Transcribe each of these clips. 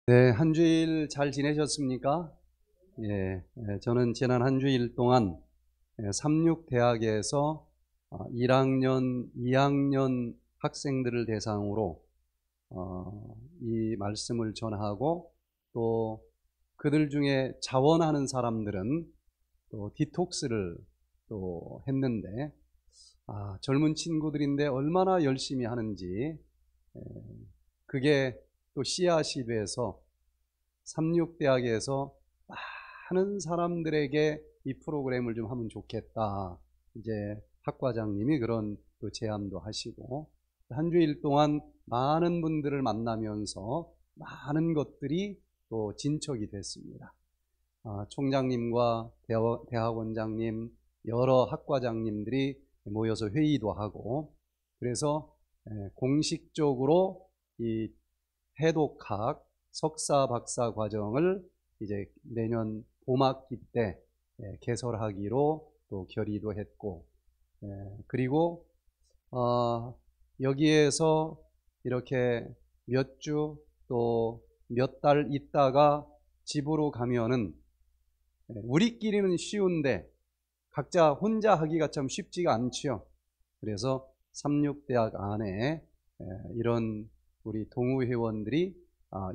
네, 한 주일 잘 지내셨습니까? 저는 지난 한 주일 동안 삼육대학에서 1학년, 2학년 학생들을 대상으로 이 말씀을 전하고, 또 그들 중에 자원하는 사람들은 또 디톡스를 또 했는데, 젊은 친구들인데 얼마나 열심히 하는지, 그게 또 씨앗이 돼서 삼육대학에서 많은 사람들에게 이 프로그램을 좀 하면 좋겠다. 이제 학과장님이 그런 또 제안도 하시고, 한 주일 동안 많은 분들을 만나면서 많은 것들이 또 진척이 됐습니다. 총장님과 대학원장님, 여러 학과장님들이 모여서 회의도 하고, 그래서 공식적으로 이 해독학 석사 박사 과정을 이제 내년 봄학기 때 개설하기로 또 결의도 했고, 그리고 여기에서 이렇게 몇 주 또 몇 달 있다가 집으로 가면은 우리끼리는 쉬운데 각자 혼자 하기가 참 쉽지가 않지요. 그래서 삼육대학 안에 이런 우리 동호회원들이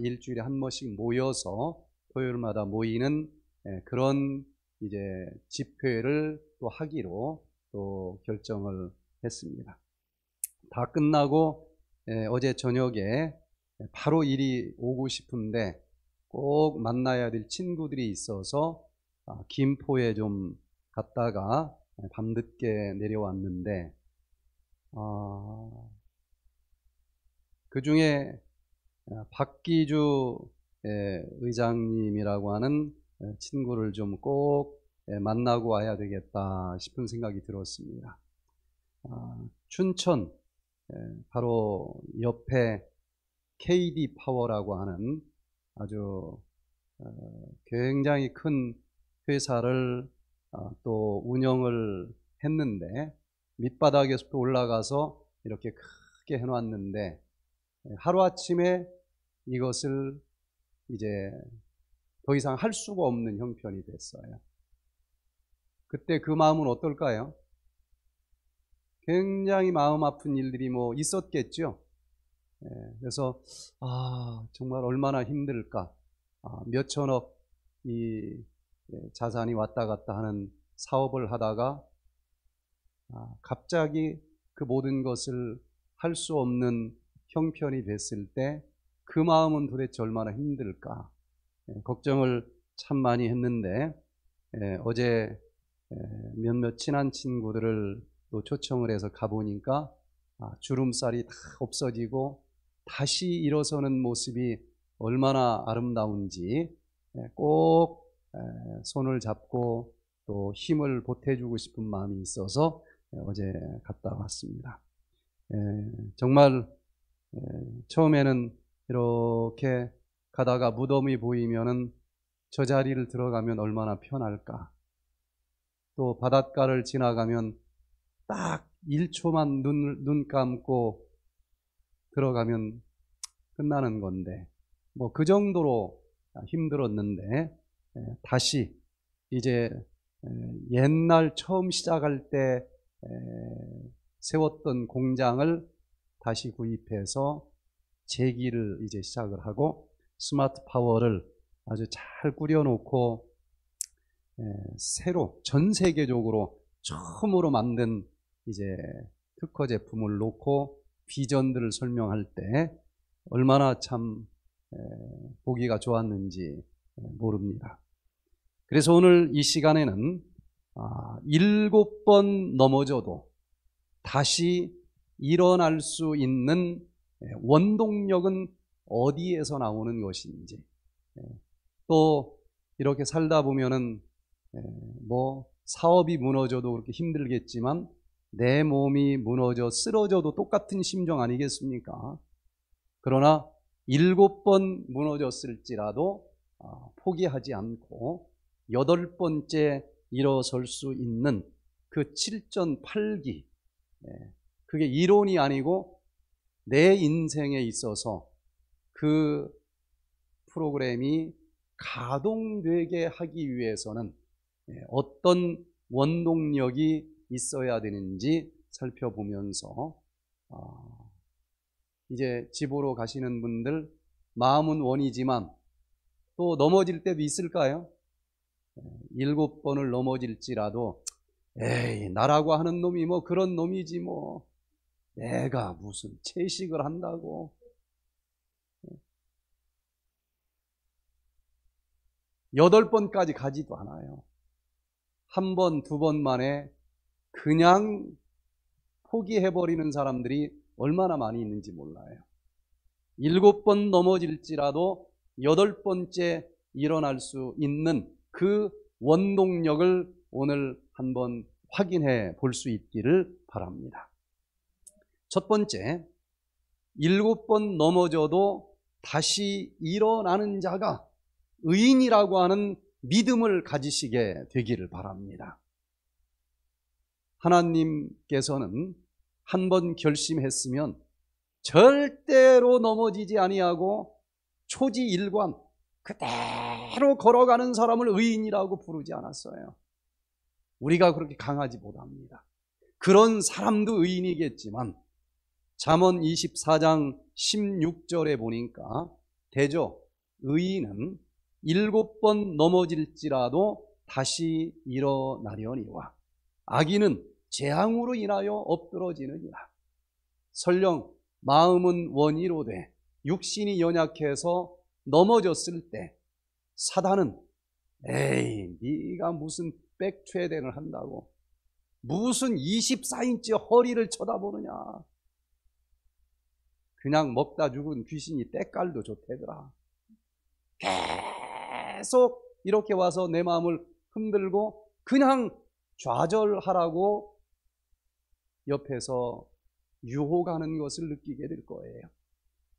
일주일에 한 번씩 모여서 토요일마다 모이는 그런 이제 집회를 또 하기로 또 결정을 했습니다. 다 끝나고 어제 저녁에 바로 일이 오고 싶은데 꼭 만나야 될 친구들이 있어서 김포에 좀 갔다가 밤늦게 내려왔는데, 그 중에 박기주 의장님이라고 하는 친구를 좀 꼭 만나고 와야 되겠다 싶은 생각이 들었습니다. 춘천 바로 옆에 KD 파워라고 하는 아주 굉장히 큰 회사를 또 운영을 했는데, 밑바닥에서 또 올라가서 이렇게 크게 해놨는데 하루아침에 이것을 이제 더 이상 할 수가 없는 형편이 됐어요. 그때 그 마음은 어떨까요? 굉장히 마음 아픈 일들이 뭐 있었겠죠. 그래서 정말 얼마나 힘들까. 몇천억 이 자산이 왔다 갔다 하는 사업을 하다가 갑자기 그 모든 것을 할 수 없는 형편이 됐을 때 그 마음은 도대체 얼마나 힘들까. 걱정을 참 많이 했는데, 어제 몇몇 친한 친구들을 또 초청을 해서 가보니까 주름살이 다 없어지고 다시 일어서는 모습이 얼마나 아름다운지 꼭 손을 잡고 또 힘을 보태주고 싶은 마음이 있어서 어제 갔다 왔습니다. 정말 처음에는 이렇게 가다가 무덤이 보이면은 저 자리를 들어가면 얼마나 편할까. 또 바닷가를 지나가면 딱 1초만 눈 감고 들어가면 끝나는 건데, 뭐 그 정도로 힘들었는데, 다시 이제 옛날 처음 시작할 때 세웠던 공장을 다시 구입해서 재기를 이제 시작을 하고, 스마트 파워를 아주 잘 꾸려놓고 새로 전 세계적으로 처음으로 만든 이제 특허 제품을 놓고 비전들을 설명할 때 얼마나 참 보기가 좋았는지 모릅니다. 그래서 오늘 이 시간에는 7번 넘어져도 다시 일어날 수 있는 원동력은 어디에서 나오는 것인지, 또 이렇게 살다 보면은 뭐 사업이 무너져도 그렇게 힘들겠지만 내 몸이 무너져 쓰러져도 똑같은 심정 아니겠습니까? 그러나 7번 무너졌을지라도 포기하지 않고 8번째 일어설 수 있는 그 7전8기, 그게 이론이 아니고 내 인생에 있어서 그 프로그램이 가동되게 하기 위해서는 어떤 원동력이 있어야 되는지 살펴보면서 이제 집으로 가시는 분들, 마음은 원이지만 또 넘어질 때도 있을까요? 7번을 넘어질지라도 에이, 나라고 하는 놈이 뭐 그런 놈이지 뭐 내가 무슨 채식을 한다고. 8번까지 가지도 않아요. 1번, 2번 만에 그냥 포기해버리는 사람들이 얼마나 많이 있는지 몰라요. 7번 넘어질지라도 8번째 일어날 수 있는 그 원동력을 오늘 한번 확인해 볼 수 있기를 바랍니다. 첫 번째, 7번 넘어져도 다시 일어나는 자가 의인이라고 하는 믿음을 가지시게 되기를 바랍니다. 하나님께서는 한 번 결심했으면 절대로 넘어지지 아니하고 초지일관 그대로 걸어가는 사람을 의인이라고 부르지 않았어요. 우리가 그렇게 강하지 못합니다. 그런 사람도 의인이겠지만 잠언 24장 16절에 보니까 대저 의인은 7번 넘어질지라도 다시 일어나려니와 악인은 재앙으로 인하여 엎드러지느니라. 설령 마음은 원이로되 육신이 연약해서 넘어졌을 때 사단은 에이 네가 무슨 백최대를 한다고 무슨 24인치 허리를 쳐다보느냐, 그냥 먹다 죽은 귀신이 때깔도 좋대더라. 계속 이렇게 와서 내 마음을 흔들고 그냥 좌절하라고 옆에서 유혹하는 것을 느끼게 될 거예요.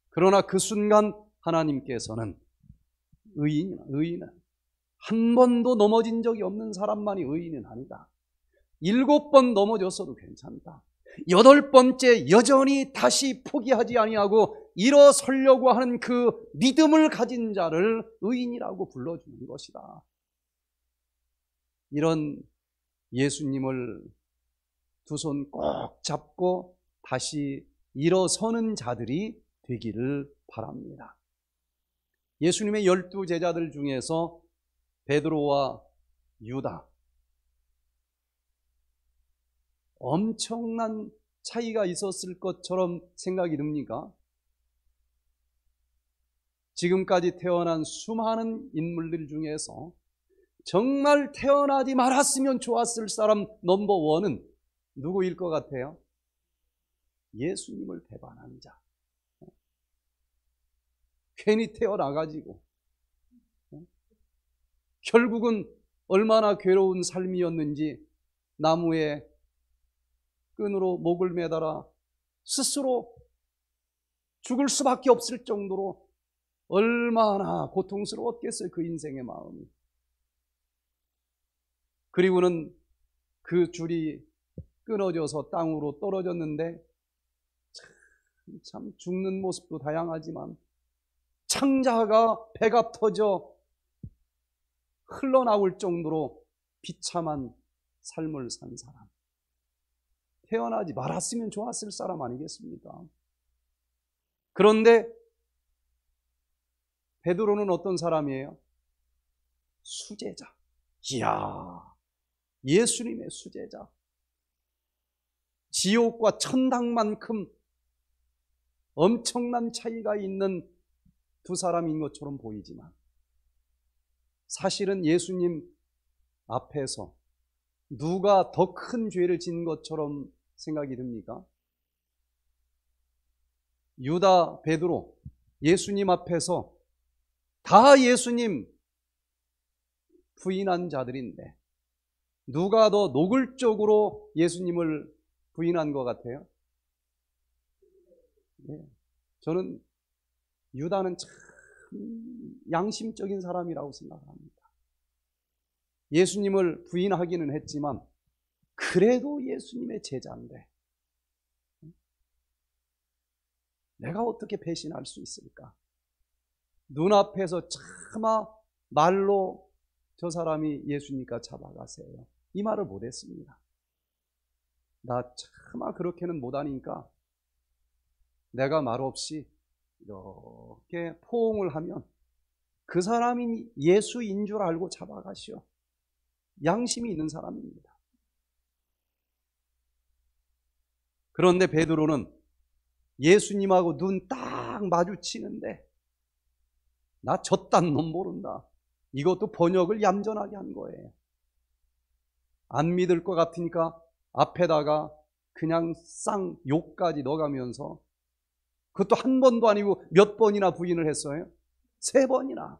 그러나 그 순간 하나님께서는 의인은 한 번도 넘어진 적이 없는 사람만이 의인은 아니다. 7번 넘어졌어도 괜찮다. 8번째 여전히 다시 포기하지 아니하고 일어서려고 하는 그 믿음을 가진 자를 의인이라고 불러주는 것이다. 이런 예수님을 두 손 꼭 잡고 다시 일어서는 자들이 되기를 바랍니다. 예수님의 12제자들 중에서 베드로와 유다, 엄청난 차이가 있었을 것처럼 생각이 듭니까? 지금까지 태어난 수많은 인물들 중에서 정말 태어나지 말았으면 좋았을 사람 넘버원은 누구일 것 같아요? 예수님을 배반한 자. 괜히 태어나가지고 결국은 얼마나 괴로운 삶이었는지 나무에 끈으로 목을 매달아 스스로 죽을 수밖에 없을 정도로 얼마나 고통스러웠겠어요, 그 인생의 마음이. 그리고는 그 줄이 끊어져서 땅으로 떨어졌는데 참 죽는 모습도 다양하지만 창자가 배가 터져 흘러나올 정도로 비참한 삶을 산 사람, 태어나지 말았으면 좋았을 사람 아니겠습니까? 그런데 베드로는 어떤 사람이에요? 수제자. 이야, 예수님의 수제자. 지옥과 천당만큼 엄청난 차이가 있는 두 사람인 것처럼 보이지만 사실은 예수님 앞에서 누가 더 큰 죄를 지은 것처럼 생각이 듭니까? 유다, 베드로, 예수님 앞에서 다 예수님 부인한 자들인데 누가 더 노골적으로 예수님을 부인한 것 같아요? 저는 유다는 참 양심적인 사람이라고 생각합니다. 예수님을 부인하기는 했지만 그래도 예수님의 제자인데 내가 어떻게 배신할 수 있을까? 눈앞에서 차마 말로 저 사람이 예수니까 잡아가세요, 이 말을 못했습니다. 나 차마 그렇게는 못하니까 내가 말없이 이렇게 포옹을 하면 그 사람이 예수인 줄 알고 잡아가시오. 양심이 있는 사람입니다. 그런데 베드로는 예수님하고 눈 딱 마주치는데 나 저딴 놈 모른다, 이것도 번역을 얌전하게 한 거예요. 안 믿을 것 같으니까 앞에다가 그냥 쌍 욕까지 넣어가면서, 그것도 한 번도 아니고 몇 번이나 부인을 했어요? 3번이나.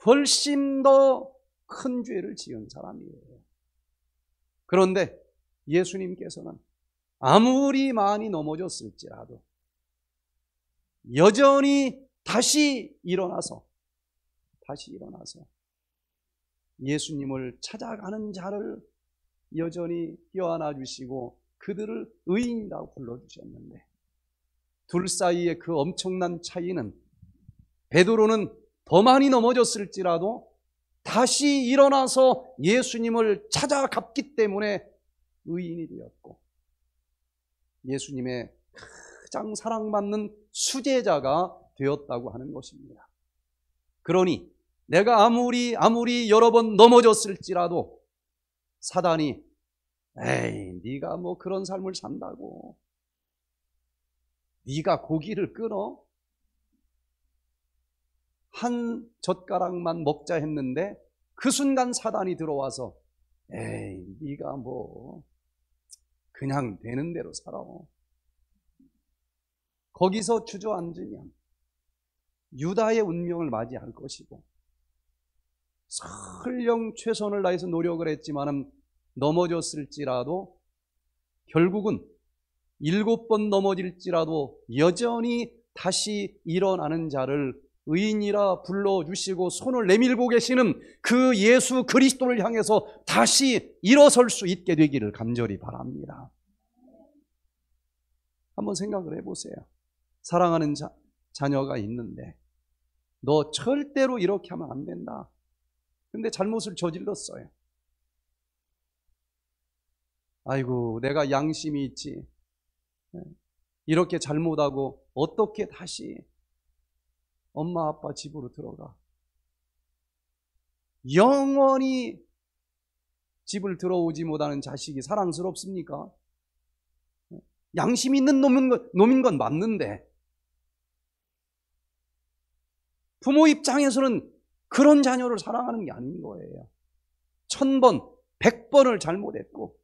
훨씬 더 큰 죄를 지은 사람이에요. 그런데 예수님께서는 아무리 많이 넘어졌을지라도 여전히 다시 일어나서 예수님을 찾아가는 자를 여전히 껴안아 주시고 그들을 의인이라고 불러주셨는데, 둘 사이의 그 엄청난 차이는 베드로는 더 많이 넘어졌을지라도 다시 일어나서 예수님을 찾아갔기 때문에 의인이 되었고, 예수님의 가장 사랑받는 수제자가 되었다고 하는 것입니다. 그러니 내가 아무리 여러 번 넘어졌을지라도 사단이 에이, 네가 뭐 그런 삶을 산다고, 네가 고기를 끊어 한 젓가락만 먹자 했는데 그 순간 사단이 들어와서 에이, 네가 뭐 그냥 되는 대로 살아, 거기서 주저앉으면 유다의 운명을 맞이할 것이고, 설령 최선을 다해서 노력을 했지만은 넘어졌을지라도 결국은 7번 넘어질지라도 여전히 다시 일어나는 자를 의인이라 불러주시고 손을 내밀고 계시는 그 예수 그리스도를 향해서 다시 일어설 수 있게 되기를 간절히 바랍니다. 한번 생각을 해보세요. 사랑하는 자녀가 있는데 너 절대로 이렇게 하면 안 된다, 근데 잘못을 저질렀어요. 아이고, 내가 양심이 있지, 이렇게 잘못하고 어떻게 다시 엄마 아빠 집으로 들어가. 영원히 집을 들어오지 못하는 자식이 사랑스럽습니까? 양심 있는 놈인 건 맞는데 부모 입장에서는 그런 자녀를 사랑하는 게 아닌 거예요. 1000번, 100번을 잘못했고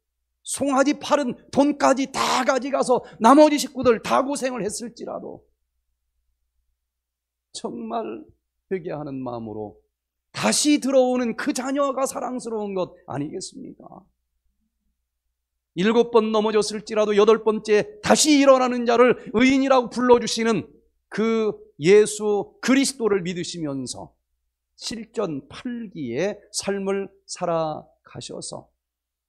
송아지 팔은 돈까지 다 가져가서 나머지 식구들 다 고생을 했을지라도 정말 회개하는 마음으로 다시 들어오는 그 자녀가 사랑스러운 것 아니겠습니까? 7번 넘어졌을지라도 8번째 다시 일어나는 자를 의인이라고 불러주시는 그 예수 그리스도를 믿으시면서 실전 8기의 삶을 살아가셔서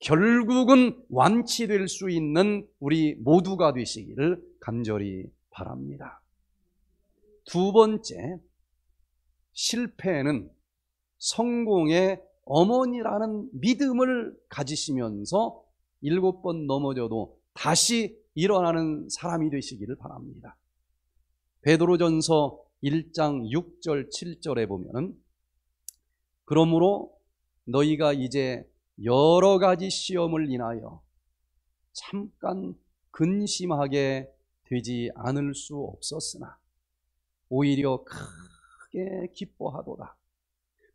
결국은 완치될 수 있는 우리 모두가 되시기를 간절히 바랍니다. 2번째, 실패는 성공의 어머니라는 믿음을 가지시면서 7번 넘어져도 다시 일어나는 사람이 되시기를 바랍니다. 베드로전서 1장 6절 7절에 보면 그러므로 너희가 이제 여러 가지 시험을 인하여 잠깐 근심하게 되지 않을 수 없었으나 오히려 크게 기뻐하도다.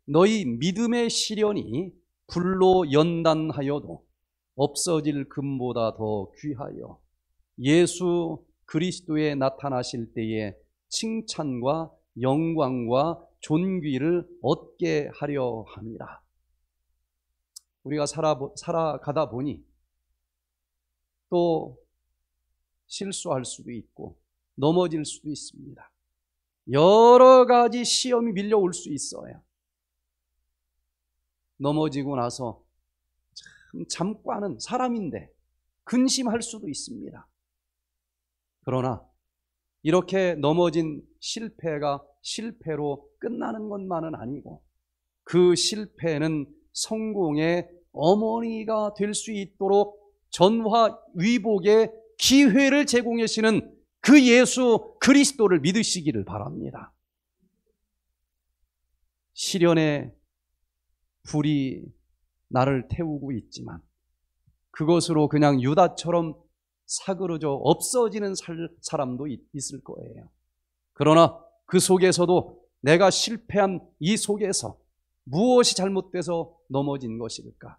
너희 믿음의 시련이 불로 연단하여도 없어질 금보다 더 귀하여 예수 그리스도에 나타나실 때에 칭찬과 영광과 존귀를 얻게 하려 함이라. 우리가 살아가다 보니 또 실수할 수도 있고 넘어질 수도 있습니다. 여러 가지 시험이 밀려올 수 있어요. 넘어지고 나서 잠깐은 사람인데 근심할 수도 있습니다. 그러나 이렇게 넘어진 실패가 실패로 끝나는 것만은 아니고 그 실패는 성공의 어머니가 될 수 있도록 전화위복의 기회를 제공해 주시는 그 예수 그리스도를 믿으시기를 바랍니다. 시련의 불이 나를 태우고 있지만 그것으로 그냥 유다처럼 사그러져 없어지는 사람도 있을 거예요. 그러나 그 속에서도 내가 실패한 이 속에서 무엇이 잘못돼서 넘어진 것일까?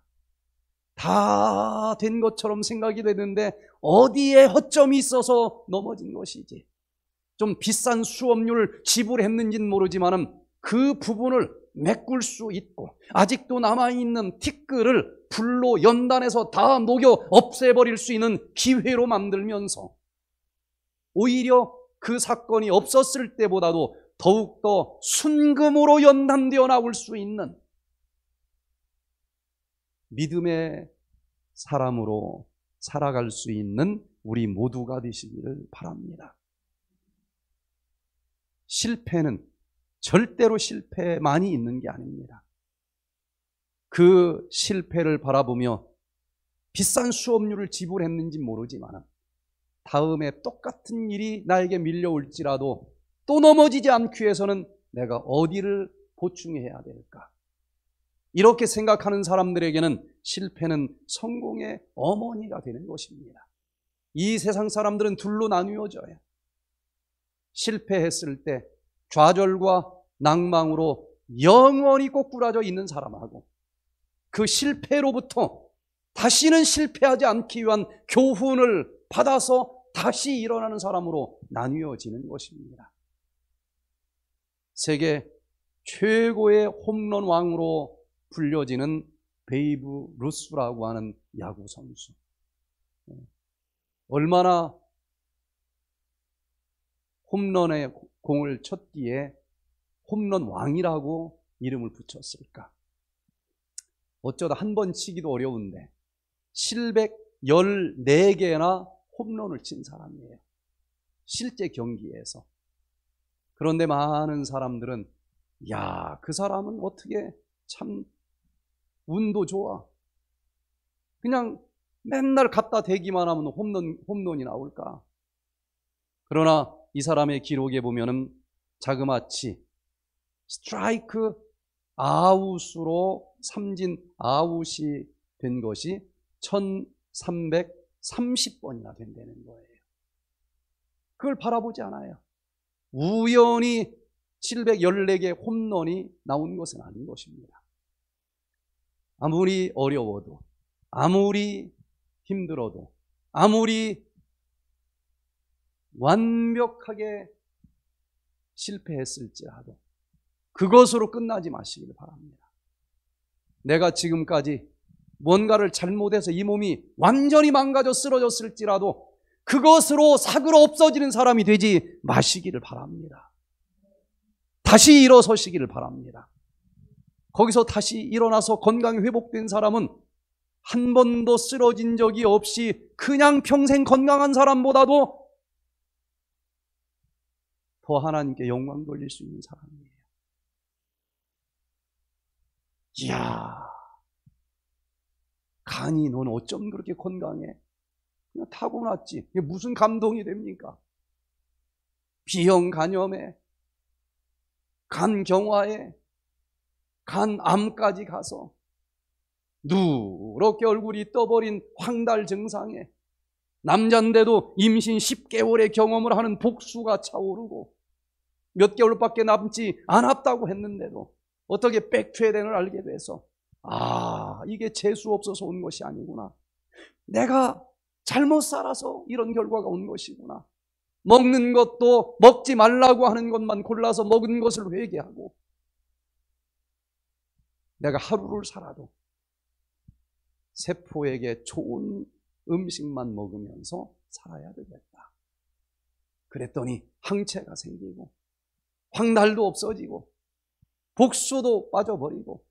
다 된 것처럼 생각이 되는데 어디에 허점이 있어서 넘어진 것이지? 좀 비싼 수업료를 지불했는지는 모르지만 그 부분을 메꿀 수 있고 아직도 남아있는 티끌을 불로 연단해서 다 녹여 없애버릴 수 있는 기회로 만들면서 오히려 그 사건이 없었을 때보다도 더욱더 순금으로 연단되어 나올 수 있는 믿음의 사람으로 살아갈 수 있는 우리 모두가 되시기를 바랍니다. 실패는 절대로 실패만이 있는 게 아닙니다. 그 실패를 바라보며 비싼 수업료를 지불했는지 모르지만 다음에 똑같은 일이 나에게 밀려올지라도 또 넘어지지 않기 위해서는 내가 어디를 보충해야 될까? 이렇게 생각하는 사람들에게는 실패는 성공의 어머니가 되는 것입니다. 이 세상 사람들은 둘로 나뉘어져요. 실패했을 때 좌절과 낭망으로 영원히 꼬꾸라져 있는 사람하고 그 실패로부터 다시는 실패하지 않기 위한 교훈을 받아서 다시 일어나는 사람으로 나뉘어지는 것입니다. 세계 최고의 홈런 왕으로 불려지는 베이브 루스라고 하는 야구 선수. 얼마나 홈런의 공을 쳤기에 홈런 왕이라고 이름을 붙였을까? 어쩌다 한 번 치기도 어려운데 714개나 홈런을 친 사람이에요. 실제 경기에서. 그런데 많은 사람들은 야, 그 사람은 어떻게 참 운도 좋아. 그냥 맨날 갖다 대기만 하면 홈런이 나올까? 그러나 이 사람의 기록에 보면은 자그마치 스트라이크 아웃으로 삼진 아웃이 된 것이 1330번이나 된다는 거예요. 그걸 바라보지 않아요. 우연히 714개 홈런이 나온 것은 아닌 것입니다. 아무리 어려워도, 아무리 힘들어도, 아무리 완벽하게 실패했을지라도 그것으로 끝나지 마시길 바랍니다. 내가 지금까지 뭔가를 잘못해서 이 몸이 완전히 망가져 쓰러졌을지라도 그것으로 사그러 없어지는 사람이 되지 마시기를 바랍니다. 다시 일어서시기를 바랍니다. 거기서 다시 일어나서 건강이 회복된 사람은 한 번도 쓰러진 적이 없이 그냥 평생 건강한 사람보다도 더 하나님께 영광 돌릴 수 있는 사람이에요. 이야, 간이 넌 어쩜 그렇게 건강해? 그냥 타고났지. 이게 무슨 감동이 됩니까? 비형 간염에, 간경화에, 간암까지 가서 누렇게 얼굴이 떠버린 황달 증상에 남잔데도 임신 10개월의 경험을 하는 복수가 차오르고 몇 개월밖에 남지 않았다고 했는데도 어떻게 백퇴된을 알게 돼서 이게 재수 없어서 온 것이 아니구나. 내가 잘못 살아서 이런 결과가 온 것이구나. 먹는 것도 먹지 말라고 하는 것만 골라서 먹은 것을 회개하고 내가 하루를 살아도 세포에게 좋은 음식만 먹으면서 살아야 되겠다. 그랬더니 항체가 생기고 황달도 없어지고 복수도 빠져버리고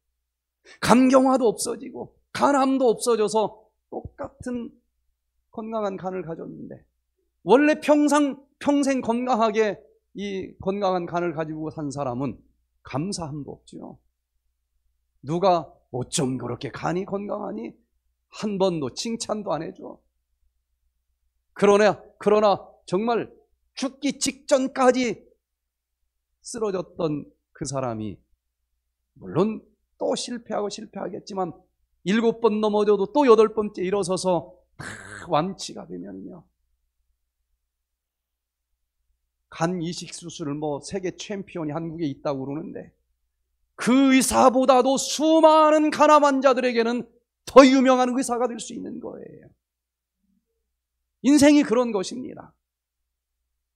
간경화도 없어지고 간암도 없어져서 똑같은 건강한 간을 가졌는데 원래 평생 건강하게 이 건강한 간을 가지고 산 사람은 감사함도 없죠. 누가 어쩜 그렇게 간이 건강하니? 한 번도 칭찬도 안 해줘. 그러나 정말 죽기 직전까지 쓰러졌던 그 사람이, 물론 또 실패하겠지만 7번 넘어져도 또 8번째 일어서서 다 완치가 되면요, 간 이식 수술을 세계 챔피언이 한국에 있다고 그러는데, 그 의사보다도 수많은 간암 환자들에게는 더 유명한 의사가 될 수 있는 거예요. 인생이 그런 것입니다.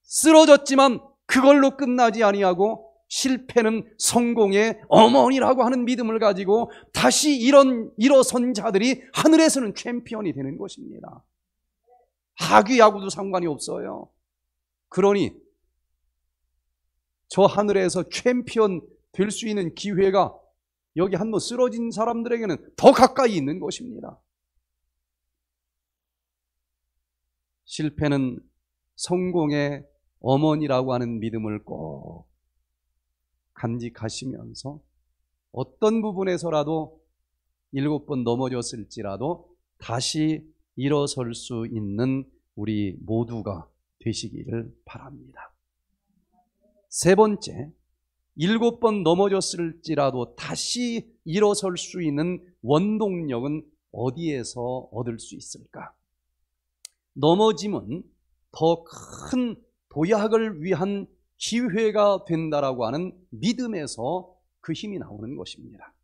쓰러졌지만 그걸로 끝나지 아니하고 실패는 성공의 어머니라고 하는 믿음을 가지고 다시 일어선 자들이 하늘에서는 챔피언이 되는 것입니다. 하귀 야구도 상관이 없어요. 그러니 저 하늘에서 챔피언 될 수 있는 기회가 여기 한번 쓰러진 사람들에게는 더 가까이 있는 것입니다. 실패는 성공의 어머니라고 하는 믿음을 꼭 간직하시면서 어떤 부분에서라도 7번 넘어졌을지라도 다시 일어설 수 있는 우리 모두가 되시기를 바랍니다. 세 번째, 7번 넘어졌을지라도 다시 일어설 수 있는 원동력은 어디에서 얻을 수 있을까? 넘어짐은 더 큰 도약을 위한 기회가 된다라고 하는 믿음에서 그 힘이 나오는 것입니다.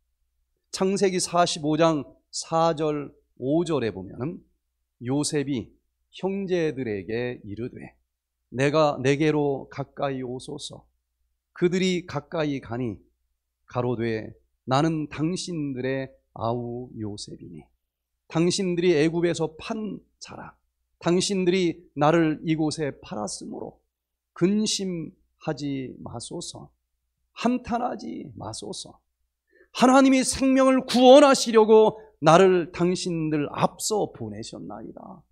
창세기 45장 4절 5절에 보면 요셉이 형제들에게 이르되 내게로 가까이 오소서. 그들이 가까이 가니 가로되 나는 당신들의 아우 요셉이니 당신들이 애굽에서 판 자라. 당신들이 나를 이곳에 팔았으므로 근심하지 마소서. 한탄하지 마소서. 하나님이 생명을 구원하시려고 나를 당신들 앞서 보내셨나이다.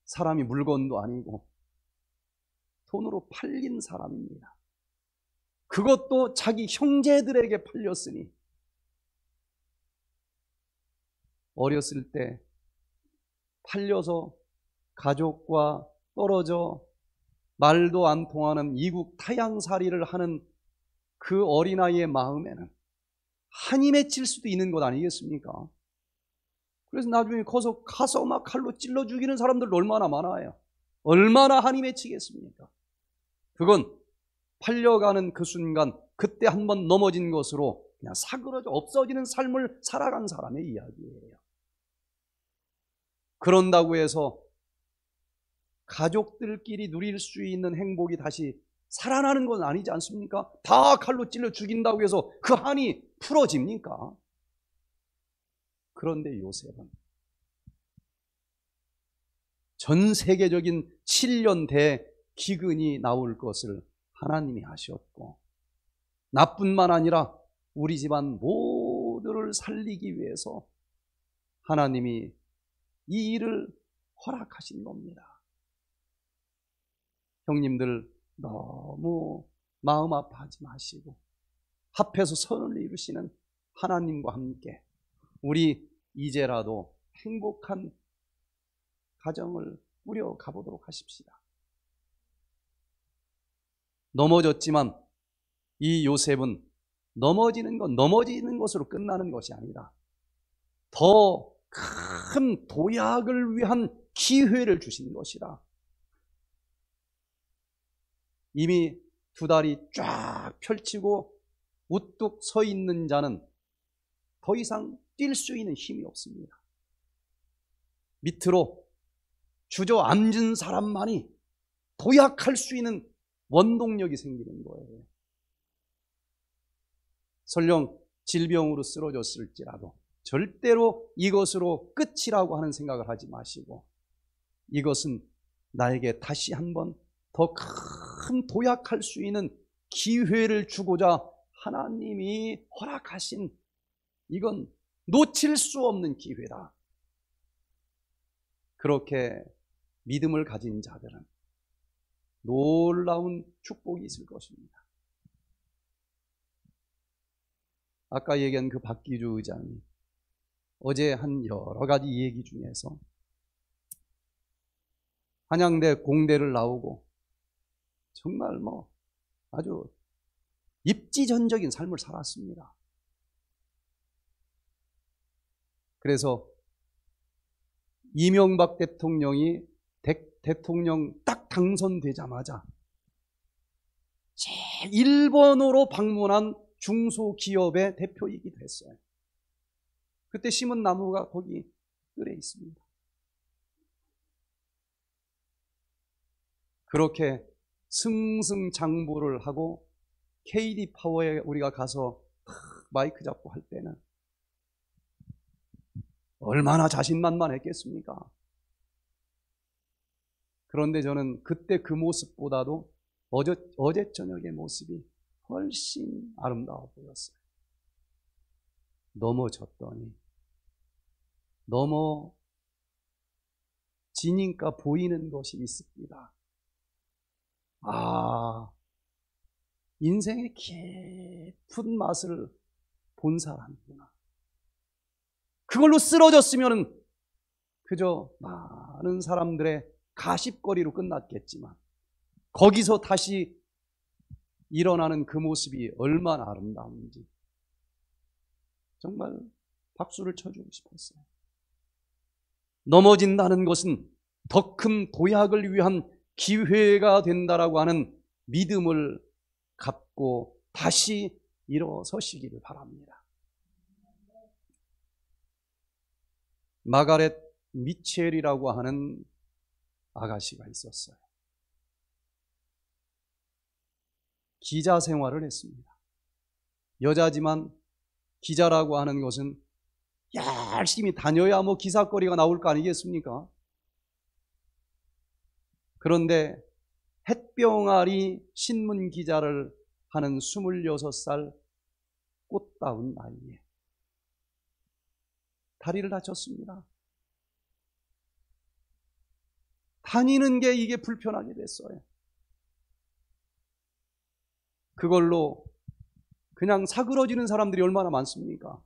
사람이 물건도 아니고 돈으로 팔린 사람입니다. 그것도 자기 형제들에게 팔렸으니, 어렸을 때 팔려서 가족과 떨어져 말도 안 통하는 이국 타향살이를 하는 그 어린아이의 마음에는 한이 맺힐 수도 있는 것 아니겠습니까? 그래서 나중에 가서 막 칼로 찔러 죽이는 사람들 얼마나 많아요. 얼마나 한이 맺히겠습니까? 그건 팔려가는 그 순간, 그때 한번 넘어진 것으로 그냥 사그러져 없어지는 삶을 살아간 사람의 이야기예요. 그런다고 해서 가족들끼리 누릴 수 있는 행복이 다시 살아나는 건 아니지 않습니까? 다 칼로 찔러 죽인다고 해서 그 한이 풀어집니까? 그런데 요셉은 전 세계적인 7년 대기근이 나올 것을 하나님이 하셨고, 나뿐만 아니라 우리 집안 모두를 살리기 위해서 하나님이 이 일을 허락하신 겁니다. 형님들 너무 마음 아파하지 마시고 합해서 선을 이루시는 하나님과 함께 우리 이제라도 행복한 가정을 꾸려가 보도록 하십시다. 넘어졌지만 이 요셉은 넘어지는 것으로 끝나는 것이 아니라 더 큰 도약을 위한 기회를 주신 것이다. 이미 두 다리 쫙 펼치고 우뚝 서 있는 자는 더 이상 뛸 수 있는 힘이 없습니다. 밑으로 주저앉은 사람만이 도약할 수 있는 원동력이 생기는 거예요. 설령 질병으로 쓰러졌을지라도 절대로 이것으로 끝이라고 하는 생각을 하지 마시고, 이것은 나에게 다시 한번 더 큰 도약할 수 있는 기회를 주고자 하나님이 허락하신, 이건 놓칠 수 없는 기회다. 그렇게 믿음을 가진 자들은 놀라운 축복이 있을 것입니다. 아까 얘기한 그 박기주 의장이 어제 한 여러 가지 얘기 중에서 한양대 공대를 나오고 정말 아주 입지전적인 삶을 살았습니다. 그래서 이명박 대통령이 대통령 딱 당선되자마자 제1번으로 방문한 중소기업의 대표이기도 했어요. 그때 심은 나무가 거기 뜰에 있습니다. 그렇게 승승장구를 하고 KD 파워에 우리가 가서 마이크 잡고 할 때는 얼마나 자신만만했겠습니까? 그런데 저는 그때 그 모습보다도 어제 저녁의 모습이 훨씬 아름다워 보였어요. 넘어졌더니 넘어지니까 보이는 것이 있습니다. 인생의 깊은 맛을 본 사람이구나. 그걸로 쓰러졌으면 그저 많은 사람들의 가십거리로 끝났겠지만 거기서 다시 일어나는 그 모습이 얼마나 아름다운지 정말 박수를 쳐주고 싶었어요. 넘어진다는 것은 더 큰 도약을 위한 기회가 된다라고 하는 믿음을 갖고 다시 일어서시기를 바랍니다. 마가렛 미첼이라고 하는 아가씨가 있었어요. 기자 생활을 했습니다. 여자지만 기자라고 하는 것은 열심히 다녀야 기사거리가 나올 거 아니겠습니까? 그런데 햇병아리 신문 기자를 하는 26살 꽃다운 나이에 다리를 다쳤습니다. 다니는 게 이게 불편하게 됐어요. 그걸로 그냥 사그러지는 사람들이 얼마나 많습니까?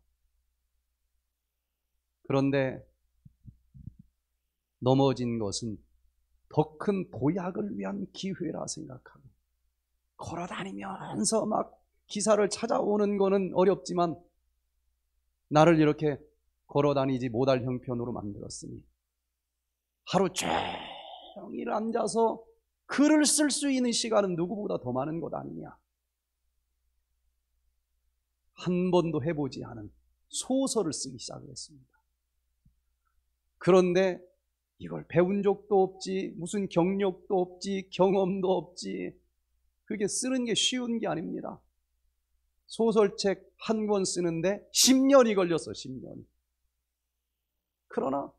그런데 넘어진 것은 더 큰 도약을 위한 기회라 생각하고 걸어다니면서 막 기사를 찾아오는 거는 어렵지만 나를 이렇게 걸어다니지 못할 형편으로 만들었으니 하루 종일 앉아서 글을 쓸 수 있는 시간은 누구보다 더 많은 것 아니냐. 한 번도 해보지 않은 소설을 쓰기 시작했습니다. 그런데 이걸 배운 적도 없지, 무슨 경력도 없지, 경험도 없지, 그게 쓰는 게 쉬운 게 아닙니다. 소설책 한 권 쓰는데 10년이 걸렸어, 10년이. 그러나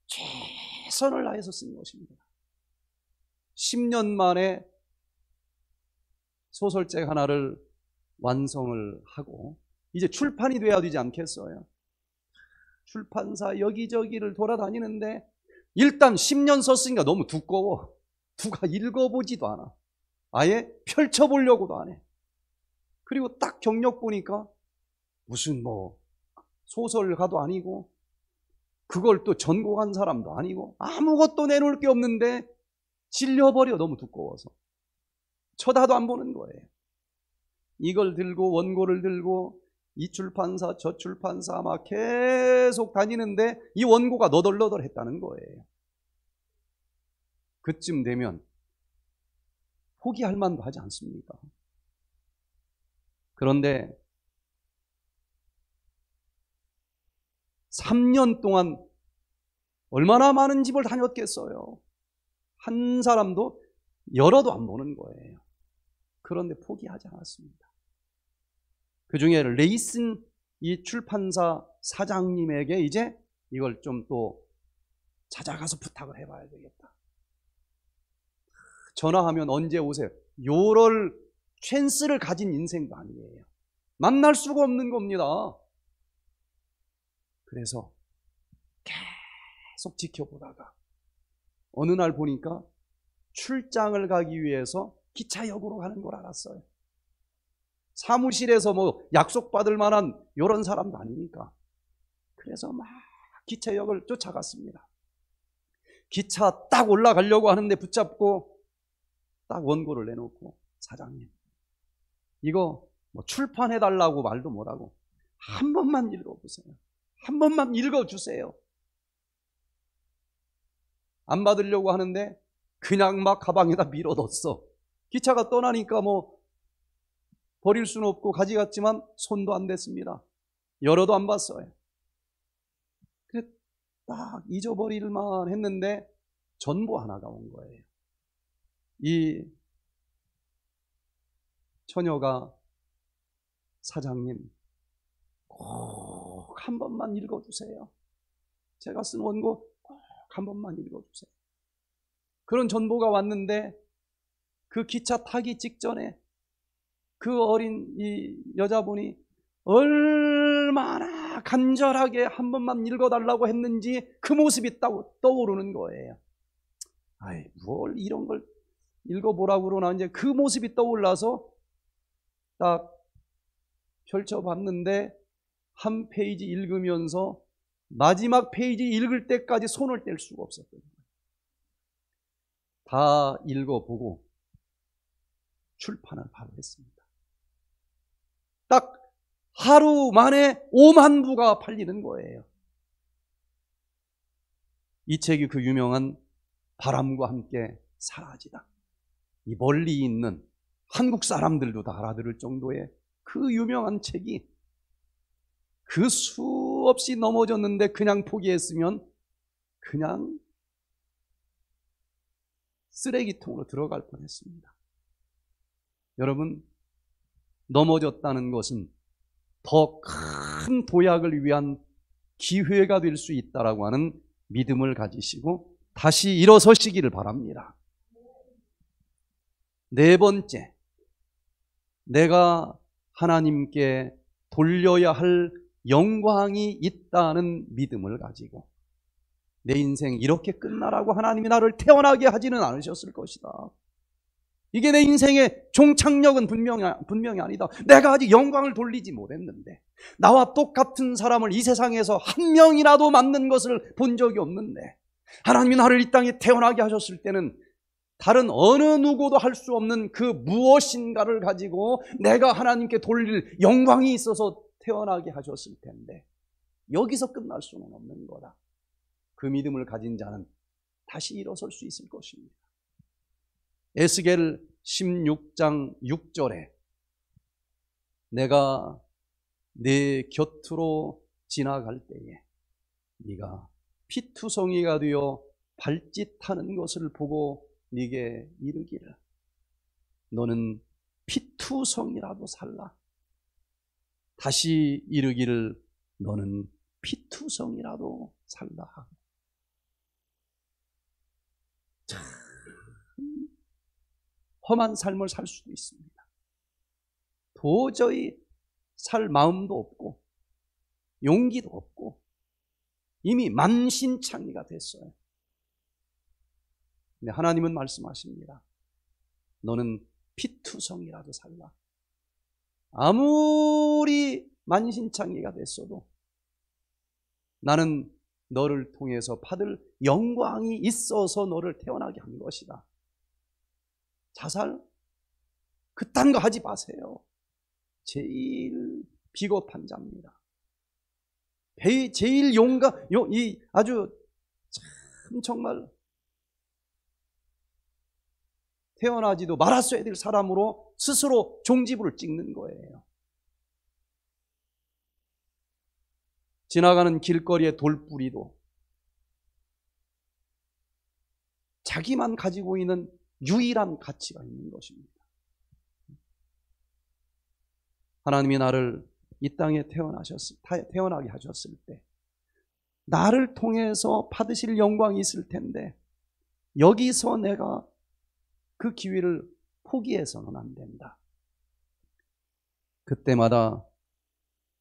최선을 다해서 쓴 것입니다. 10년 만에 소설책 하나를 완성을 하고 이제 출판이 돼야 되지 않겠어요? 출판사 여기저기를 돌아다니는데 일단 10년 썼으니까 너무 두꺼워. 누가 읽어보지도 않아. 아예 펼쳐보려고도 안 해. 그리고 딱 경력 보니까 무슨 소설가도 아니고 그걸 또 전공한 사람도 아니고 아무것도 내놓을 게 없는데 질려버려. 너무 두꺼워서 쳐다도 안 보는 거예요. 이걸 들고 원고를 들고 이 출판사 저 출판사 막 계속 다니는데 이 원고가 너덜너덜했다는 거예요. 그쯤 되면 포기할 만도 하지 않습니까? 그런데 3년 동안 얼마나 많은 집을 다녔겠어요. 한 사람도 열어도 안 보는 거예요. 그런데 포기하지 않았습니다. 그 중에 레이슨 이 출판사 사장님에게 이제 이걸 좀 또 찾아가서 부탁을 해봐야 되겠다. 전화하면 언제 오세요? 요럴 찬스를 가진 인생도 아니에요. 만날 수가 없는 겁니다. 그래서 계속 지켜보다가 어느 날 보니까 출장을 가기 위해서 기차역으로 가는 걸 알았어요. 사무실에서 뭐 약속받을 만한 이런 사람도 아니니까. 그래서 막 기차역을 쫓아갔습니다. 기차 딱 올라가려고 하는데 붙잡고 딱 원고를 내놓고, 사장님, 이거 뭐 출판해달라고 말도 못하고 한 번만 읽어보세요. 한 번만 읽어주세요. 안 받으려고 하는데 그냥 막 가방에다 밀어뒀어. 기차가 떠나니까 뭐 버릴 수는 없고 가져갔지만 손도 안 댔습니다. 열어도 안 봤어요. 그래 딱 잊어버릴만 했는데 전보 하나가 온 거예요. 이 처녀가, 사장님, 꼭 한 번만 읽어주세요. 제가 쓴 원고 꼭 한 번만 읽어주세요. 그런 전보가 왔는데 그 기차 타기 직전에 그 어린 이 여자분이 얼마나 간절하게 한 번만 읽어달라고 했는지 그 모습이 떠오르는 거예요. 아이, 뭘 이런 걸 읽어보라고 그러나. 이제 그 모습이 떠올라서 딱 펼쳐봤는데 한 페이지 읽으면서 마지막 페이지 읽을 때까지 손을 뗄 수가 없었던 거예요. 다 읽어보고 출판을 바로 했습니다. 딱 하루 만에 5만 부가 팔리는 거예요. 이 책이 그 유명한 바람과 함께 사라지다. 이 멀리 있는 한국 사람들도 다 알아들을 정도의 그 유명한 책이 그 수없이 넘어졌는데 그냥 포기했으면 그냥 쓰레기통으로 들어갈 뻔했습니다. 여러분, 넘어졌다는 것은 더 큰 도약을 위한 기회가 될 수 있다라고 하는 믿음을 가지시고 다시 일어서시기를 바랍니다. 네 번째, 내가 하나님께 돌려야 할 영광이 있다는 믿음을 가지고, 내 인생 이렇게 끝나라고 하나님이 나를 태어나게 하지는 않으셨을 것이다. 이게 내 인생의 종착역은 분명히 아니다. 내가 아직 영광을 돌리지 못했는데, 나와 똑같은 사람을 이 세상에서 한 명이라도 맞는 것을 본 적이 없는데, 하나님이 나를 이 땅에 태어나게 하셨을 때는 다른 어느 누구도 할 수 없는 그 무엇인가를 가지고 내가 하나님께 돌릴 영광이 있어서 태어나게 하셨을 텐데, 여기서 끝날 수는 없는 거다. 그 믿음을 가진 자는 다시 일어설 수 있을 것입니다. 에스겔 16장 6절에 내가 네 곁으로 지나갈 때에 네가 피투성이가 되어 발짓하는 것을 보고 네게 이르기를, 너는 피투성이라도 살라. 다시 이르기를, 너는 피투성이라도 살라. 참 험한 삶을 살 수도 있습니다. 도저히 살 마음도 없고 용기도 없고 이미 만신창이가 됐어요. 근데 하나님은 말씀하십니다. 너는 피투성이라도 살라. 아무리 만신창이가 됐어도 나는 너를 통해서 받을 영광이 있어서 너를 태어나게 한 것이다. 자살? 그딴 거 하지 마세요. 제일 비겁한 자입니다. 제일 이 아주 참 정말 태어나지도 말았어야 될 사람으로 스스로 종지부를 찍는 거예요. 지나가는 길거리의 돌뿌리도 자기만 가지고 있는 유일한 가치가 있는 것입니다. 하나님이 나를 이 땅에 태어나게 하셨을 때 나를 통해서 받으실 영광이 있을 텐데, 여기서 내가 그 기회를 포기해서는 안 된다. 그때마다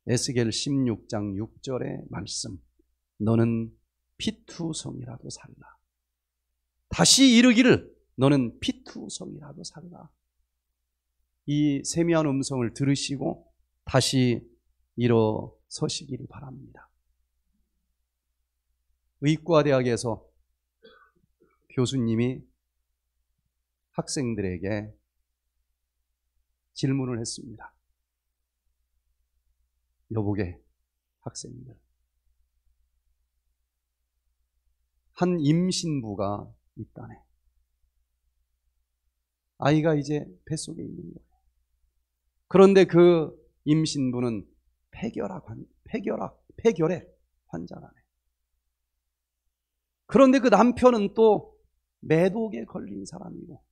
에스겔 16장 6절의 말씀, 너는 피투성이라도 살라. 다시 이르기를 너는 피투성이라도 살라. 이 세미한 음성을 들으시고 다시 일어서시기를 바랍니다. 의과대학에서 교수님이 학생들에게 질문을 했습니다. 여보게 학생들, 한 임신부가 있다네. 아이가 이제 뱃속에 있는 거예요. 그런데 그 임신부는 폐결핵 환자라네. 그런데 그 남편은 또 매독에 걸린 사람이고,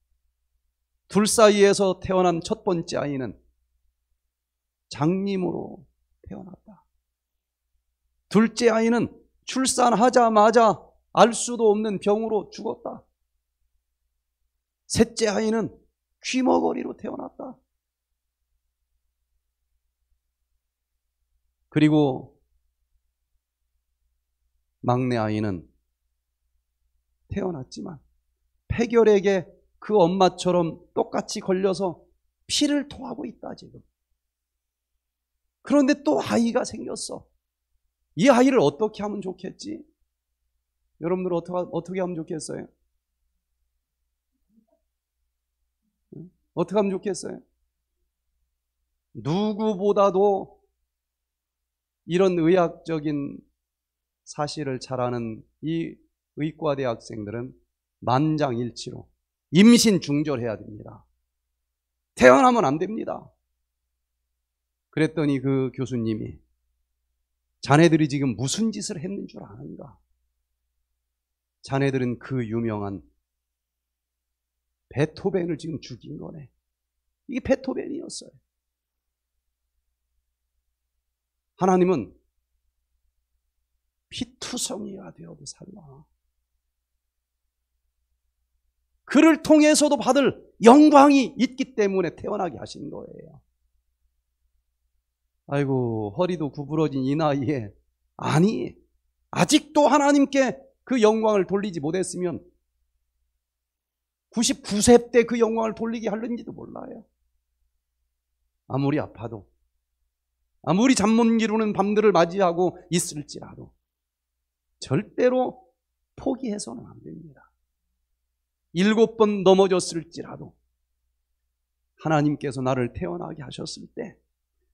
둘 사이에서 태어난 첫 번째 아이는 장님으로 태어났다. 둘째 아이는 출산하자마자 알 수도 없는 병으로 죽었다. 셋째 아이는 귀머거리로 태어났다. 그리고 막내 아이는 태어났지만 폐결핵에 그 엄마처럼 똑같이 걸려서 피를 토하고 있다 지금. 그런데 또 아이가 생겼어. 이 아이를 어떻게 하면 좋겠지? 여러분들 어떻게 하면 좋겠어요? 어떻게 하면 좋겠어요? 누구보다도 이런 의학적인 사실을 잘 아는 이 의과대 학생들은 만장일치로 임신 중절해야 됩니다. 태어나면 안 됩니다. 그랬더니 그 교수님이 자네들이 지금 무슨 짓을 했는 줄 아는가? 자네들은 그 유명한 베토벤을 지금 죽인 거네. 이게 베토벤이었어요. 하나님은 피투성이가 되어도 살라. 그를 통해서도 받을 영광이 있기 때문에 태어나게 하신 거예요. 아이고, 허리도 구부러진 이 나이에, 아니, 아직도 하나님께 그 영광을 돌리지 못했으면 99세 때 그 영광을 돌리게 하려는지도 몰라요. 아무리 아파도, 아무리 잠 못 이루는 밤들을 맞이하고 있을지라도 절대로 포기해서는 안 됩니다. 7번 넘어졌을지라도 하나님께서 나를 태어나게 하셨을 때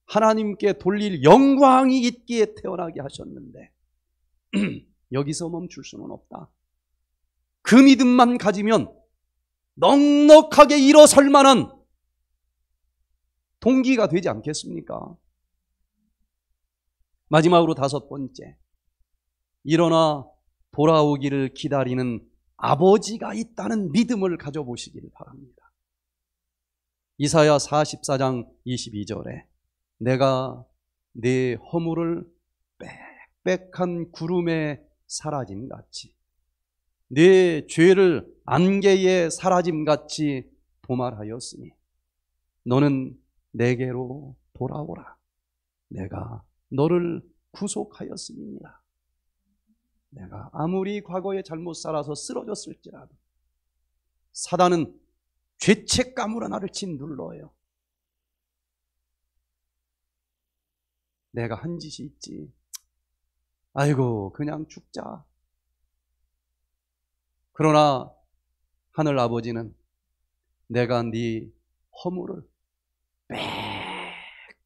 하나님께 돌릴 영광이 있기에 태어나게 하셨는데 여기서 멈출 수는 없다. 그 믿음만 가지면 넉넉하게 일어설 만한 동기가 되지 않겠습니까? 마지막으로 5번째, 일어나 돌아오기를 기다리는 아버지가 있다는 믿음을 가져보시기를 바랍니다. 이사야 44장 22절에 내가 네 허물을 빽빽한 구름에 사라짐같이 네 죄를 안개에 사라짐같이 도말하였으니 너는 내게로 돌아오라. 내가 너를 구속하였음이니라. 내가 아무리 과거에 잘못 살아서 쓰러졌을지라도 사단은 죄책감으로 나를 짓눌러요. 내가 한 짓이 있지. 아이고, 그냥 죽자. 그러나 하늘 아버지는 내가 네 허물을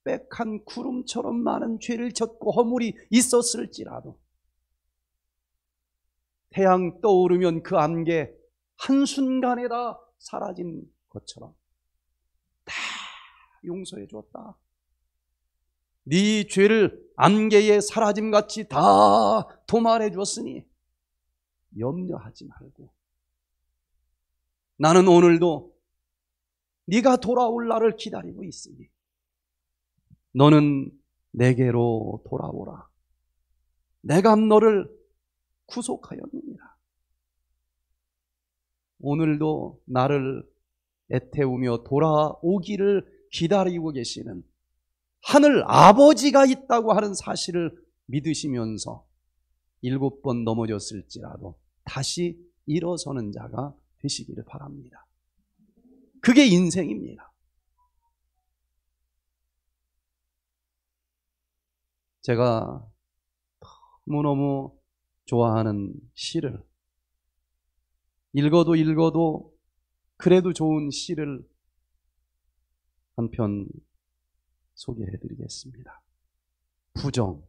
빽빽한 구름처럼 많은 죄를 졌고 허물이 있었을지라도 태양 떠오르면 그 안개 한순간에 다 사라진 것처럼 다 용서해 줬다. 네 죄를 안개에 사라짐같이 다 도말해 줬으니 염려하지 말고 나는 오늘도 네가 돌아올 날을 기다리고 있으니 너는 내게로 돌아오라. 내가 너를 구속하였느니라. 오늘도 나를 애태우며 돌아오기를 기다리고 계시는 하늘 아버지가 있다고 하는 사실을 믿으시면서 7번 넘어졌을지라도 다시 일어서는 자가 되시기를 바랍니다. 그게 인생입니다. 제가 너무너무 좋아하는 시를 읽어도 그래도 좋은 시를 한 편 소개해드리겠습니다. 부정,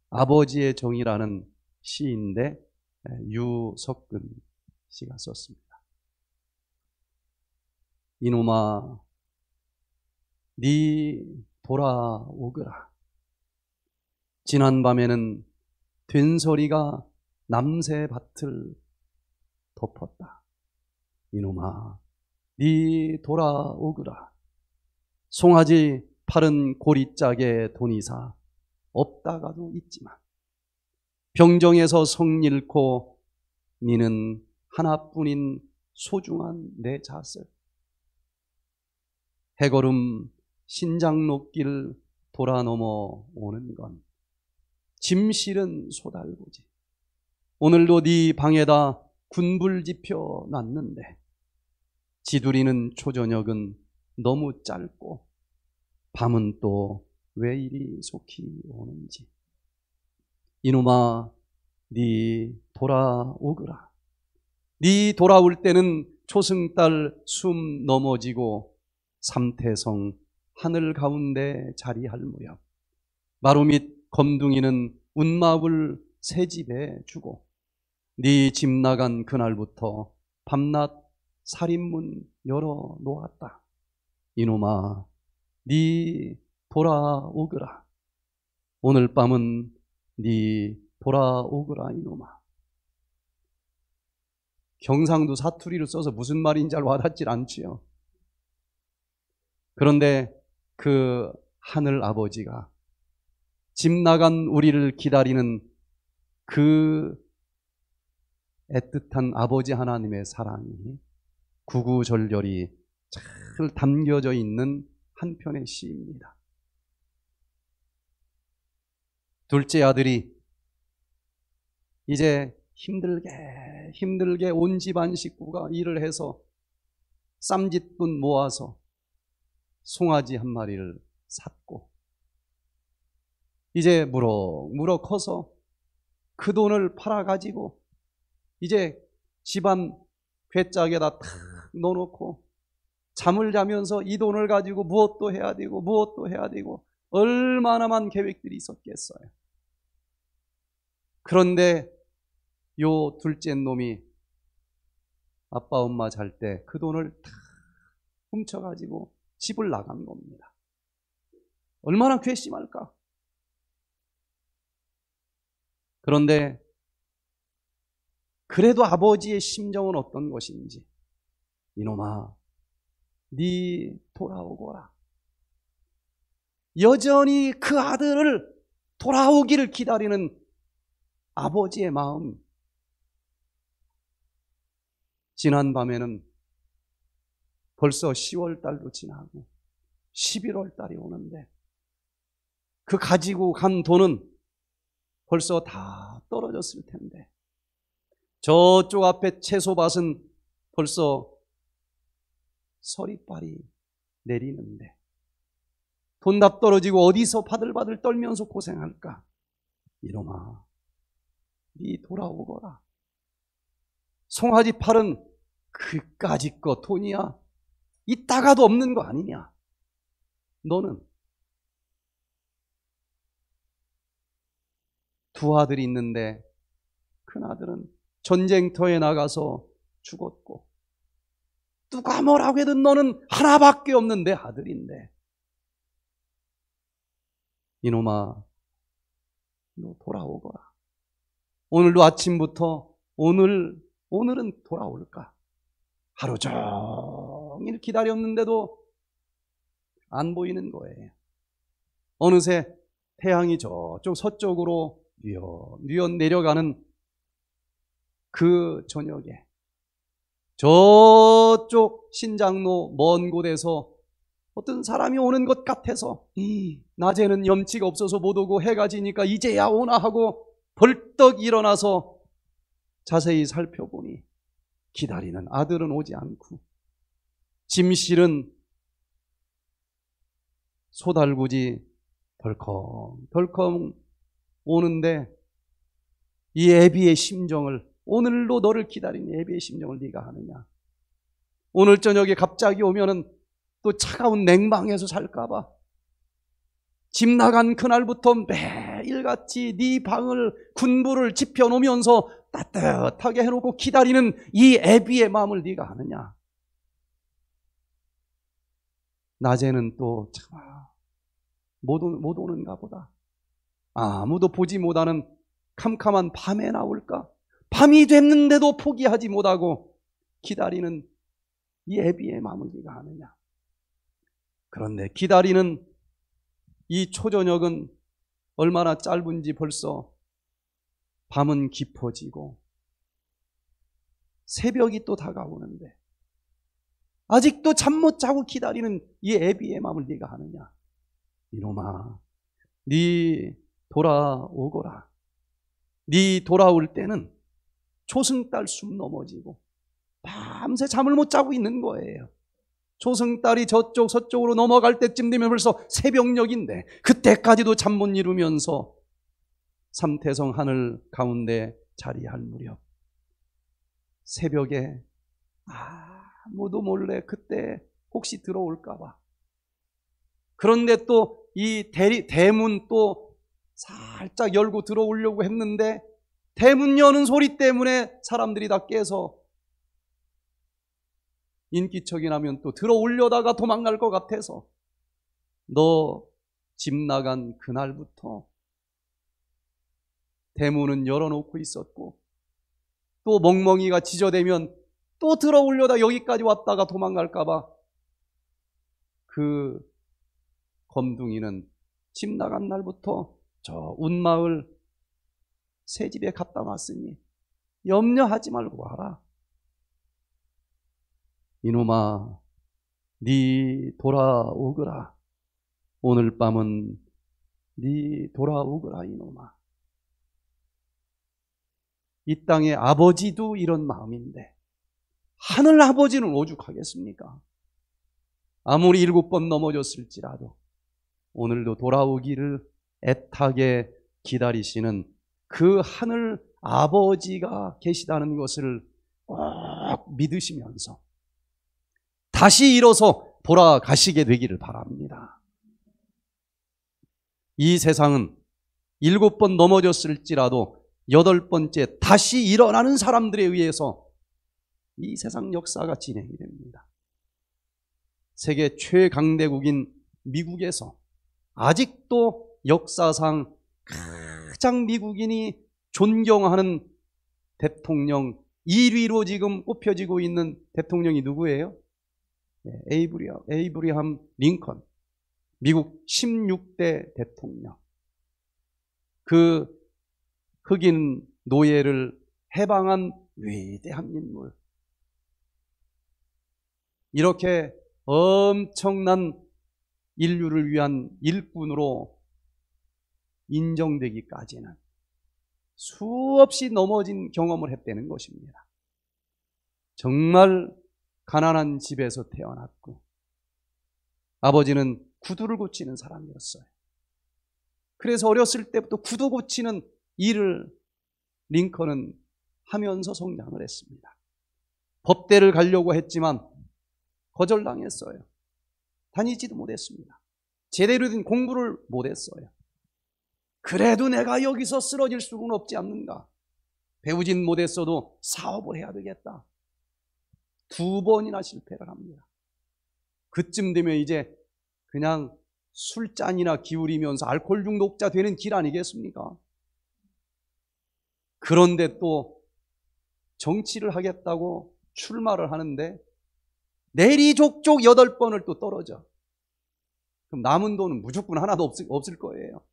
아버지의 정이라는 시인데 유석근 씨가 썼습니다. 이놈아, 네 돌아오거라. 지난 밤에는 된소리가 남새밭을 덮었다. 이놈아, 네 돌아오거라. 송아지 파른 고리짝에 돈이사 없다가도 있지만 병정에서 성 잃고 니는 하나뿐인 소중한 내 자슬. 해걸음 신장로길 돌아 넘어오는 건 짐 실은 소달고지. 오늘도 네 방에다 군불 지펴 놨는데 지두리는 초저녁은 너무 짧고 밤은 또 왜 이리 속히 오는지. 이놈아, 네 돌아오거라. 네 돌아올 때는 초승달 숨 넘어지고 삼태성 하늘 가운데 자리할 무렵 마루 밑 검둥이는 운마을 새 집에 주고 네 집 나간 그날부터 밤낮 살인문 열어 놓았다. 이놈아, 네 돌아오거라. 오늘 밤은 네 돌아오거라 이놈아. 경상도 사투리를 써서 무슨 말인지 잘 와닿질 않지요. 그런데 그 하늘 아버지가 집 나간 우리를 기다리는 그 애틋한 아버지 하나님의 사랑이 구구절절히 잘 담겨져 있는 한 편의 시입니다. 둘째 아들이 이제 힘들게 온 집안 식구가 일을 해서 쌈짓돈 모아서 송아지 한 마리를 샀고 이제 무럭무럭 커서 그 돈을 팔아가지고 이제 집안 괴짝에다 탁 넣어놓고 잠을 자면서 이 돈을 가지고 무엇도 해야 되고 얼마나 많은 계획들이 있었겠어요. 그런데 요 둘째 놈이 아빠 엄마 잘 때 그 돈을 다 훔쳐가지고 집을 나간 겁니다. 얼마나 괘씸할까? 그런데 그래도 아버지의 심정은 어떤 것인지. 이놈아, 네 돌아오거라. 여전히 그 아들을 돌아오기를 기다리는 아버지의 마음. 지난 밤에는 벌써 10월 달도 지나고 11월 달이 오는데 그 가지고 간 돈은 벌써 다 떨어졌을 텐데 저쪽 앞에 채소밭은 벌써 서리빨이 내리는데 돈 다 떨어지고 어디서 바들바들 떨면서 고생할까? 이놈아, 네 돌아오거라. 송아지 팔은 그까짓 거 돈이야. 이따가도 없는 거 아니냐? 너는 두 아들이 있는데 큰아들은 전쟁터에 나가서 죽었고 누가 뭐라고 해도 너는 하나밖에 없는 내 아들인데 이놈아, 너 돌아오거라. 오늘도 아침부터 오늘은 돌아올까? 하루 종일 기다렸는데도 안 보이는 거예요. 어느새 태양이 저쪽 서쪽으로 뉘엿 내려가는 그 저녁에 저쪽 신장로 먼 곳에서 어떤 사람이 오는 것 같아서 낮에는 염치가 없어서 못 오고 해가 지니까 이제야 오나 하고 벌떡 일어나서 자세히 살펴보니 기다리는 아들은 오지 않고 짐 실은 소달구지 덜컹 오는데 이 애비의 심정을, 오늘도 너를 기다리는 애비의 심정을 네가 아느냐? 오늘 저녁에 갑자기 오면은 또 차가운 냉방에서 살까봐 집 나간 그날부터 매일같이 네 방을 군부를 지펴놓으면서 따뜻하게 해놓고 기다리는 이 애비의 마음을 네가 아느냐? 낮에는 또 못 오는가 보다. 아무도 보지 못하는 캄캄한 밤에 나올까? 밤이 됐는데도 포기하지 못하고 기다리는 이 애비의 마음을 네가 아느냐? 그런데 기다리는 이 초저녁은 얼마나 짧은지 벌써 밤은 깊어지고 새벽이 또 다가오는데 아직도 잠 못 자고 기다리는 이 애비의 마음을 네가 아느냐? 이놈아, 네 돌아오거라. 네 돌아올 때는 초승달 숲 넘어지고 밤새 잠을 못 자고 있는 거예요. 초승달이 저쪽 서쪽으로 넘어갈 때쯤 되면 벌써 새벽녘인데 그때까지도 잠 못 이루면서 삼태성 하늘 가운데 자리할 무렵 새벽에 아무도 몰래 그때 혹시 들어올까 봐. 그런데 또 이 대문 또 살짝 열고 들어오려고 했는데 대문 여는 소리 때문에 사람들이 다 깨서 인기척이 나면 또 들어오려다가 도망갈 것 같아서 너 집 나간 그날부터 대문은 열어놓고 있었고 또 멍멍이가 지저대면 또 들어오려다 여기까지 왔다가 도망갈까 봐 그 검둥이는 집 나간 날부터 저 운마을 새 집에 갖다 놨으니 염려하지 말고 와라. 이놈아, 네 돌아오거라. 오늘 밤은 네 돌아오거라 이놈아. 이 땅의 아버지도 이런 마음인데 하늘 아버지는 오죽하겠습니까? 아무리 7번 넘어졌을지라도 오늘도 돌아오기를 애타게 기다리시는 그 하늘 아버지가 계시다는 것을 꼭 믿으시면서 다시 일어서 돌아가시게 되기를 바랍니다. 이 세상은 7번 넘어졌을지라도 8번째 다시 일어나는 사람들에 의해서 이 세상 역사가 진행이 됩니다. 세계 최강대국인 미국에서 아직도 역사상 가장 미국인이 존경하는 대통령 1위로 지금 꼽혀지고 있는 대통령이 누구예요? 에이브리함 링컨, 미국 16대 대통령. 그 흑인 노예를 해방한 위대한 인물. 이렇게 엄청난 인류를 위한 일꾼으로 인정되기까지는 수없이 넘어진 경험을 했다는 것입니다. 정말 가난한 집에서 태어났고 아버지는 구두를 고치는 사람이었어요. 그래서 어렸을 때부터 구두 고치는 일을 링컨은 하면서 성장을 했습니다. 법대를 가려고 했지만 거절당했어요. 다니지도 못했습니다. 제대로 된 공부를 못했어요. 그래도 내가 여기서 쓰러질 수는 없지 않는가. 배우진 못했어도 사업을 해야 되겠다. 2번이나 실패를 합니다. 그쯤 되면 이제 그냥 술잔이나 기울이면서 알코올 중독자 되는 길 아니겠습니까? 그런데 또 정치를 하겠다고 출마를 하는데 내리족족 8번을 또 떨어져. 그럼 남은 돈은 무조건 하나도 없을 거예요.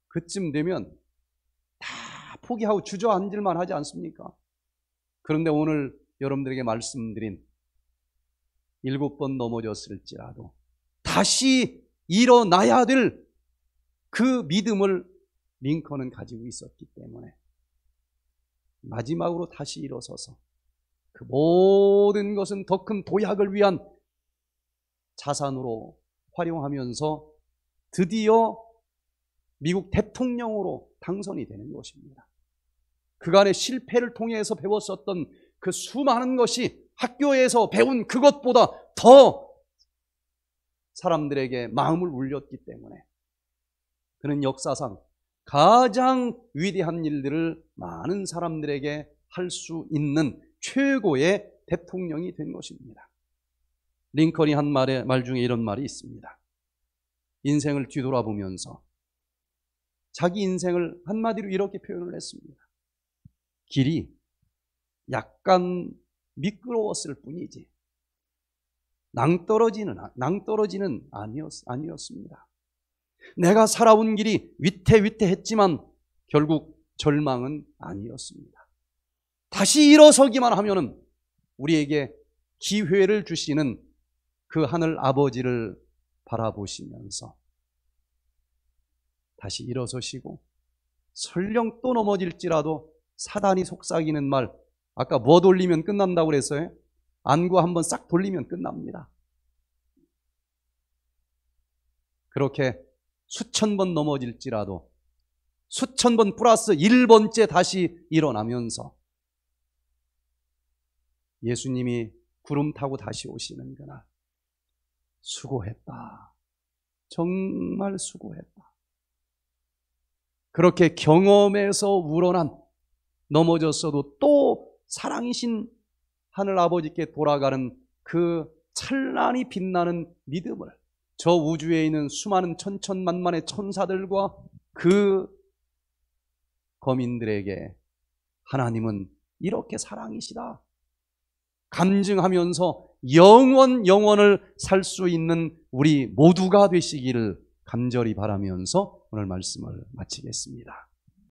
그쯤 되면 다 포기하고 주저앉을만 하지 않습니까? 그런데 오늘 여러분들에게 말씀드린 7번 넘어졌을지라도 다시 일어나야 될 그 믿음을 링컨은 가지고 있었기 때문에 마지막으로 다시 일어서서 그 모든 것은 더 큰 도약을 위한 자산으로 활용하면서 드디어 미국 대통령으로 당선이 되는 것입니다. 그간의 실패를 통해서 배웠었던 그 수많은 것이 학교에서 배운 그것보다 더 사람들에게 마음을 울렸기 때문에 그는 역사상 가장 위대한 일들을 많은 사람들에게 할 수 있는 최고의 대통령이 된 것입니다. 링컨이 한 말 중에 이런 말이 있습니다. 인생을 뒤돌아보면서 자기 인생을 한마디로 이렇게 표현을 했습니다. 길이 약간 미끄러웠을 뿐이지 낭떠러지는 아니었습니다. 내가 살아온 길이 위태위태했지만 결국 절망은 아니었습니다. 다시 일어서기만 하면은 우리에게 기회를 주시는 그 하늘 아버지를 바라보시면서 다시 일어서시고 설령 또 넘어질지라도 사단이 속삭이는 말, 아까 뭐 돌리면 끝난다고 그랬어요? 안구 한번 싹 돌리면 끝납니다. 그렇게 수천 번 넘어질지라도 수천 번 플러스 1번째 다시 일어나면서 예수님이 구름 타고 다시 오시는 그날, 수고했다. 정말 수고했다. 그렇게 경험에서 우러난, 넘어졌어도 또 사랑이신 하늘 아버지께 돌아가는 그 찬란히 빛나는 믿음을 저 우주에 있는 수많은 천천만만의 천사들과 그 거민들에게 하나님은 이렇게 사랑이시다 감증하면서 영원을 살 수 있는 우리 모두가 되시기를 간절히 바라면서 오늘 말씀을 마치겠습니다.